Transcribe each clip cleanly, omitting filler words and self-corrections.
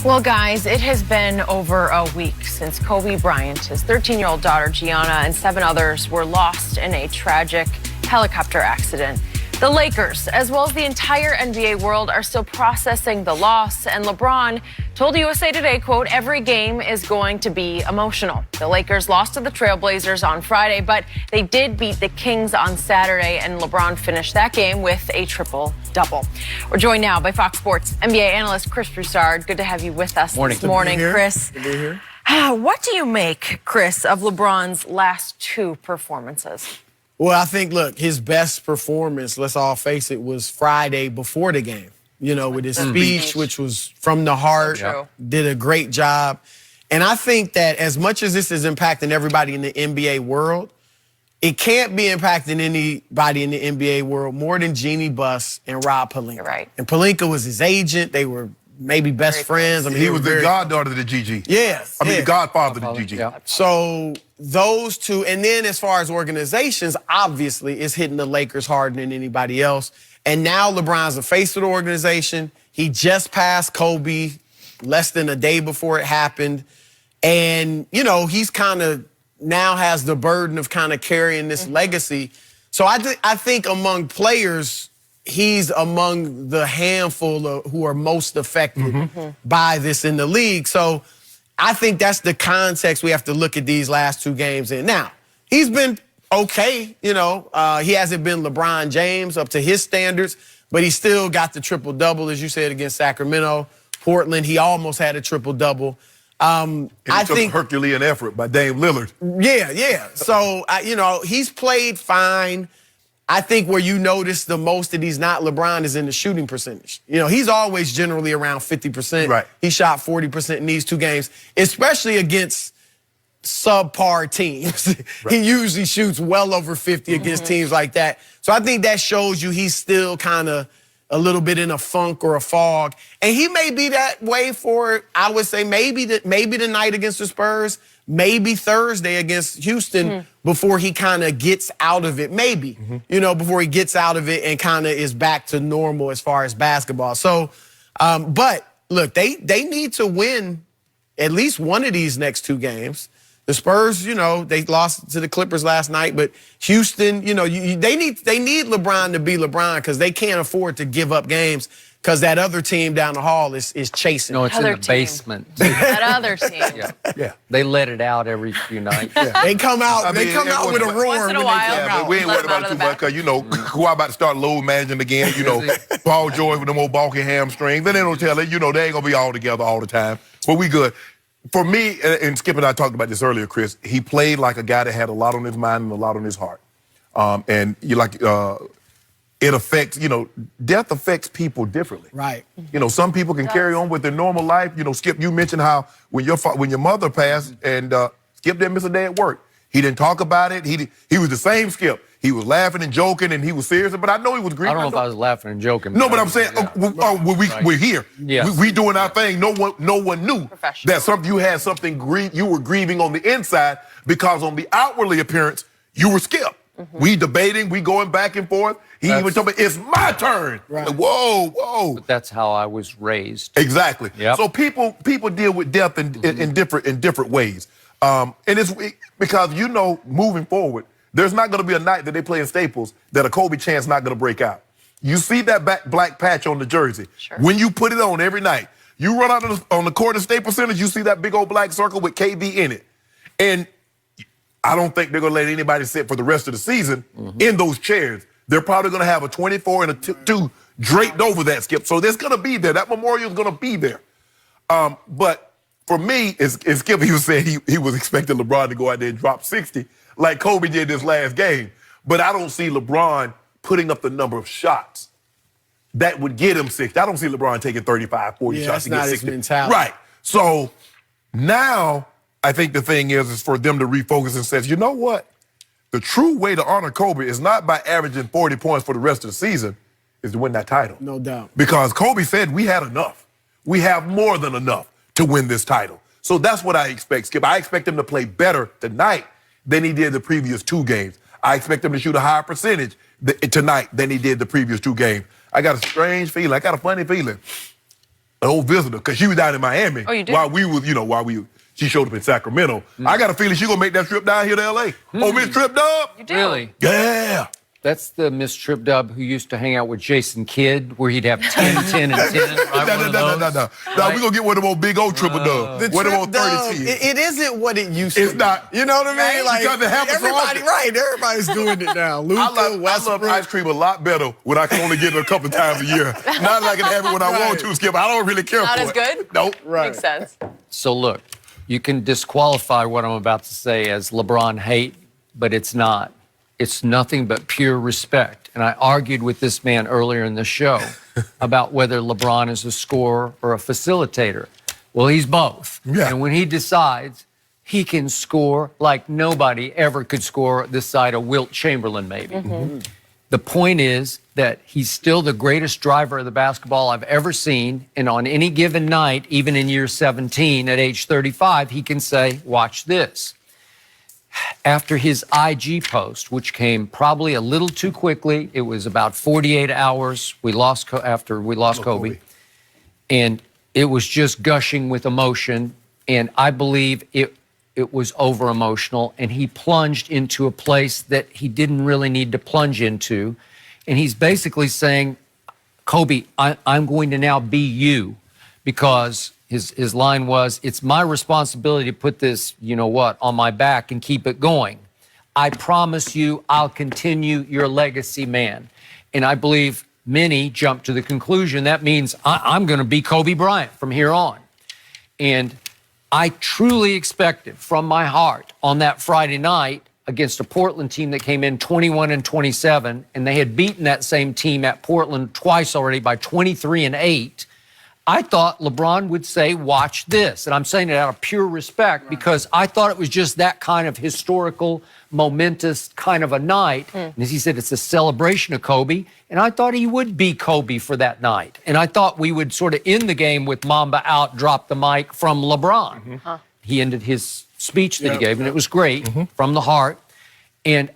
Well, guys, it has been over a week since Kobe Bryant, his 13-year-old daughter Gianna, and 7 others were lost in a tragic helicopter accident. The Lakers, as well as the entire NBA world, are still processing the loss. And LeBron told USA Today, quote, "Every game is going to be emotional." The Lakers lost to the Trailblazers on Friday, but they did beat the Kings on Saturday, and LeBron finished that game with a triple-double. We're joined now by Fox Sports NBA analyst Chris Broussard. Good to have you with us this morning, Chris. Good to be here. What do you make, Chris, of LeBron's last 2 performances? Well, I think, look, his best performance, let's all face it, was Friday before the game. You know, with his speech, which was from the heart, did a great job. And I think that as much as this is impacting everybody in the NBA world, it can't be impacting anybody in the NBA world more than Jeannie Buss and Rob Pelinka. You're right. And Pelinka was his agent. They were maybe best friends. I mean, he was the goddaughter to Gigi. Yeah. The godfather to Gigi. Yeah. So those two, and then as far as organizations, obviously it's hitting the Lakers harder than anybody else. And now LeBron's the face of the organization. He just passed Kobe less than a day before it happened. And, you know, he's kind of now has the burden of kind of carrying this legacy. So I think among players, he's among the handful who are most affected by this in the league. So I think that's the context we have to look at these last 2 games in. Now, he's been okay, you know. He hasn't been LeBron James up to his standards, but he still got the triple-double, as you said, against Sacramento. Portland, he almost had a triple-double. I think Herculean effort by Dame Lillard. Yeah. So, you know, he's played fine. I think where you notice the most that he's not LeBron is in the shooting percentage. You know, he's always generally around 50%. Right. He shot 40% in these 2 games, especially against subpar teams. He usually shoots well over 50 against teams like that. So I think that shows you he's still kind of a little bit in a funk or a fog. And he may be that way for, I would say, maybe the night against the Spurs, maybe Thursday against Houston before he kind of gets out of it. Maybe, you know, before he gets out of it and kind of is back to normal as far as basketball. So, but look, they need to win at least one of these next 2 games. The Spurs, you know, they lost to the Clippers last night, but Houston, you know, they need LeBron to be LeBron because they can't afford to give up games because that other team down the hall is chasing. No, it's in the basement. That other team. Yeah. They let it out every few nights. They come out. They come out with a roar. Once in a while. Yeah, but we ain't worried about it too much because, you know, who I'm about to start load managing again. You know, Paul George with them old balky hamstrings. Then they don't tell it. You know, they ain't going to be all together all the time. But we good. For me, and Skip and I talked about this earlier, Chris, he played like a guy that had a lot on his mind and a lot on his heart. And it affects, you know, death affects people differently. Right. You know, some people can carry on with their normal life. You know, Skip, you mentioned how when your mother passed and Skip didn't miss a day at work. He didn't talk about it. He was the same Skip. He was laughing and joking and he was serious, but I know he was grieving. I don't know if I was laughing and joking. No, but I'm saying we're here. Yeah. We doing our thing. No one knew that you had something you were grieving on the inside because on the outwardly appearance you were Skip. We debating, we going back and forth. He even told me it's my turn. Right. Like, whoa. But that's how I was raised. Exactly. Yep. So people deal with death in different ways. And it's because, you know, moving forward, there's not going to be a night that they play in Staples that a Kobe chant's not going to break out. You see that black patch on the jersey. Sure. When you put it on every night, you run out on the court at Staples Center, you see that big old black circle with KD in it. And I don't think they're going to let anybody sit for the rest of the season in those chairs. They're probably going to have a 24 and a 2 draped over that, Skip. So that's going to be there. That memorial is going to be there. But for me, as Skip, he was saying he was expecting LeBron to go out there and drop 60 like Kobe did this last game. But I don't see LeBron putting up the number of shots that would get him 60. I don't see LeBron taking 35, 40 shots to get 60. That's not his mentality. Right. So now I think the thing is for them to refocus and say, you know what? The true way to honor Kobe is not by averaging 40 points for the rest of the season, is to win that title. No doubt. Because Kobe said we had enough. We have more than enough to win this title. So that's what I expect, Skip. I expect him to play better tonight than he did the previous 2 games. I expect him to shoot a higher percentage tonight than he did the previous 2 games. I got a strange feeling. I got a funny feeling an old visitor, because she was down in Miami. Oh, you did? While we was, she showed up in Sacramento. I got a feeling she gonna make that trip down here to LA. Oh, Miss Trip Dub? You do. Really? Yeah. That's the Miss Trip Dub who used to hang out with Jason Kidd, where he'd have 10, 10, and 10. Right? No. We're gonna get one of them old big old triple dubs. The One of them Trip old Dub, 30 teams. it isn't what it used to It's be. not. You know what I mean? Right? Like, Because it happens so everybody, often. right, everybody's doing it now. Luka, I love Westbrook. ice cream a lot better when I can only get it a couple times a year. Not that I can have it when I want to, Skip. I don't really care Not for as it. good? Nope. Right. Makes sense. So look, you can disqualify what I'm about to say as LeBron hate, but it's not. It's nothing but pure respect. And I argued with this man earlier in the show about whether LeBron is a scorer or a facilitator. Well, he's both. Yeah. And when he decides, he can score like nobody ever could score this side of Wilt Chamberlain, maybe. The point is that he's still the greatest driver of the basketball I've ever seen. And on any given night, even in year 17 at age 35, he can say, watch this. After his IG post, which came probably a little too quickly, it was about 48 hours after we lost Kobe. And it was just gushing with emotion. And I believe it was over emotional. And he plunged into a place that he didn't really need to plunge into. And he's basically saying, Kobe, I'm going to now be you, because his line was, it's my responsibility to put this, on my back and keep it going. I promise you I'll continue your legacy, man. And I believe many jumped to the conclusion that means I'm going to be Kobe Bryant from here on. And I truly expected from my heart on that Friday night against a Portland team that came in 21-27, and they had beaten that same team at Portland twice already by 23-8. I thought LeBron would say, watch this. And I'm saying it out of pure respect because I thought it was just that kind of historical, momentous kind of a night. And as he said, it's a celebration of Kobe. And I thought he would be Kobe for that night. And I thought we would sort of end the game with Mamba out, drop the mic from LeBron. He ended his speech that he gave, and it was great from the heart. And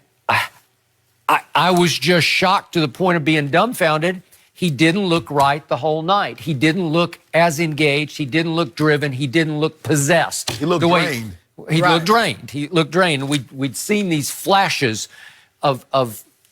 I was just shocked to the point of being dumbfounded. He didn't look right the whole night. He didn't look as engaged. He didn't look driven. He didn't look possessed. He looked drained. He looked drained. He looked drained. We'd seen these flashes of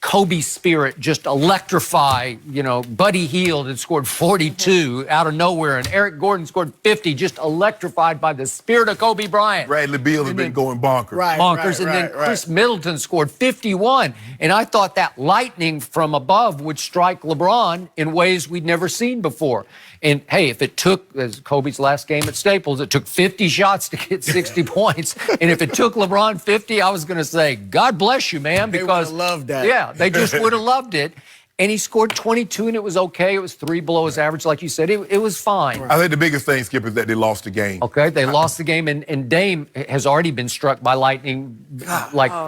Kobe's spirit just electrify. Buddy Hield had scored 42 out of nowhere, and Eric Gordon scored 50, just electrified by the spirit of Kobe Bryant. Bradley Beal has been going bonkers. Bonkers. And then Chris Middleton scored 51. And I thought that lightning from above would strike LeBron in ways we'd never seen before. And hey, if it took, as Kobe's last game at Staples, it took 50 shots to get 60 points. And if it took LeBron 50, I was going to say, God bless you, man, because They would have loved that. Yeah, they just would have loved it. And he scored 22, and it was okay. It was 3 below his average, like you said. It was fine. I think the biggest thing, Skip, is that they lost the game. Okay, they lost the game, and Dame has already been struck by lightning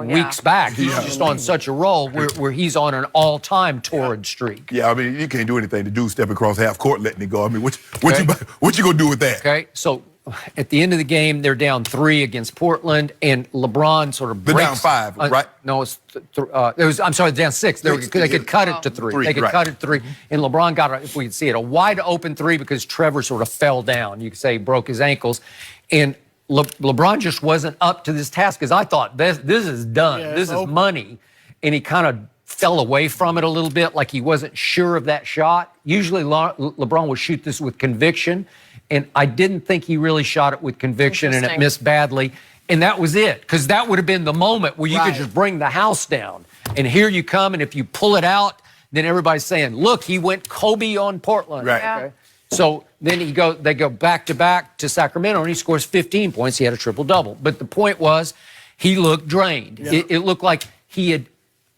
weeks back. He's just on such a roll where he's on an all-time torrid streak. Yeah, I mean, you can't do anything to do step across half court letting it go. I mean, what you gonna do with that? Okay, so at the end of the game, they're down 3 against Portland, and LeBron sort of breaks. They're down 5, right? No, I'm sorry, they're down 6. They could cut it to 3. They could cut it to 3. And LeBron got, if we could see it, a wide open 3 because Trevor sort of fell down. You could say he broke his ankles. And LeBron just wasn't up to this task because I thought, this is done. Yeah, this is money. And he kind of fell away from it a little bit, like he wasn't sure of that shot. Usually LeBron would shoot this with conviction. And I didn't think he really shot it with conviction, and it missed badly. And that was it, because that would have been the moment where you could just bring the house down. And here you come, and if you pull it out, then everybody's saying, look, he went Kobe on Portland. Right. Yeah. Okay? So then they go back-to-back to Sacramento, and he scores 15 points. He had a triple-double. But the point was, he looked drained. Yeah. It looked like he had,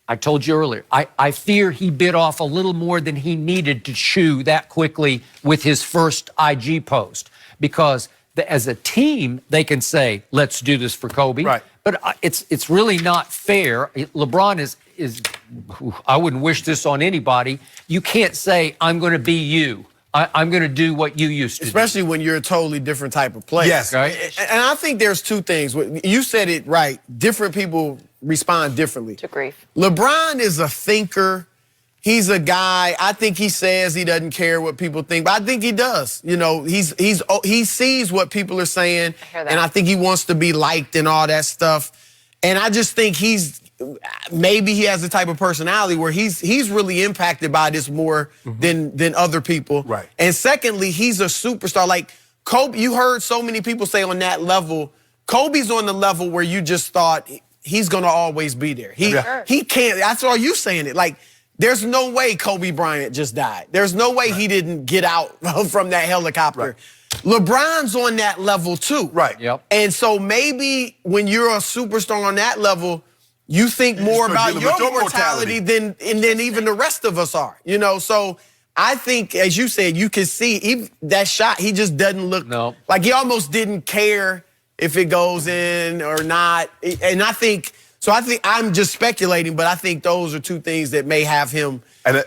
I told you earlier, I fear he bit off a little more than he needed to chew that quickly with his first IG post. Because as a team, they can say, let's do this for Kobe. Right. But it's really not fair. LeBron is, I wouldn't wish this on anybody. You can't say, I'm going to be you. I'm going to do what you used to Especially when you're a totally different type of player. Yes. Right. And I think there's 2 things. You said it right. Different people respond differently. To grief. LeBron is a thinker. he's a guy, I think he says he doesn't care what people think, but I think he does. You know, he sees what people are saying, and I think he wants to be liked and all that stuff. And I just think maybe he has the type of personality where he's really impacted by this more than other people. Right. And secondly, he's a superstar. Like Kobe, you heard so many people say on that level, Kobe's on the level where you just thought he's gonna always be there. He can't, that's all you saying it. Like, there's no way Kobe Bryant just died. There's no way he didn't get out from that helicopter. Right. LeBron's on that level too. Right. Yep. And so maybe when you're a superstar on that level, you think more about your mortality than even the rest of us are. You know, so I think, as you said, you can see even that shot, he just doesn't look like he almost didn't care if it goes in or not. And I think I'm just speculating, but I think those are two things that may have him.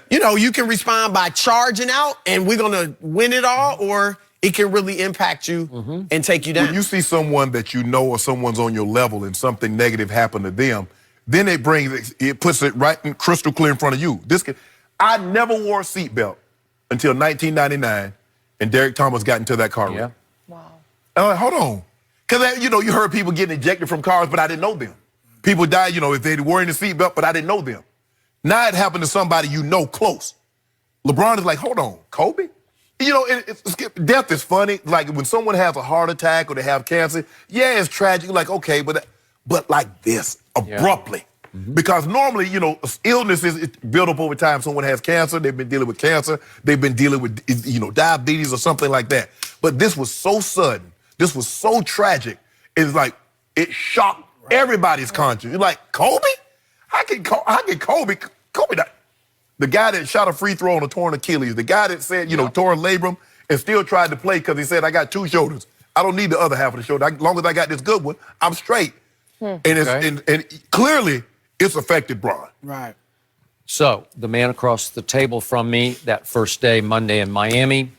You know, you can respond by charging out and we're going to win it all, or it can really impact you and take you down. When you see someone that you know or someone's on your level and something negative happened to them, then it puts it right in crystal clear in front of you. I never wore a seatbelt until 1999, and Derek Thomas got into that car wreck. Wow. And I'm like, hold on. Because, you know, you heard people getting ejected from cars, but I didn't know them. People died, you know, if they were wearing a seatbelt, but I didn't know them. Now it happened to somebody you know close. LeBron is like, hold on, Kobe? You know, death is funny. Like, when someone has a heart attack or they have cancer, yeah, it's tragic. Like, okay, but like this, abruptly. Because normally, you know, illness is built up over time. Someone has cancer, they've been dealing with cancer, they've been dealing with, you know, diabetes or something like that. But this was so sudden. This was so tragic. It's like, it shocked everybody's conscience. You're like, Kobe? How can Kobe die? The guy that shot a free throw on a torn Achilles, the guy that said, you know, torn labrum and still tried to play because he said, I got two shoulders. I don't need the other half of the shoulder. As long as I got this good one, I'm straight. And clearly, it's affected Bron. Right. So, the man across the table from me, that first day, Monday in Miami,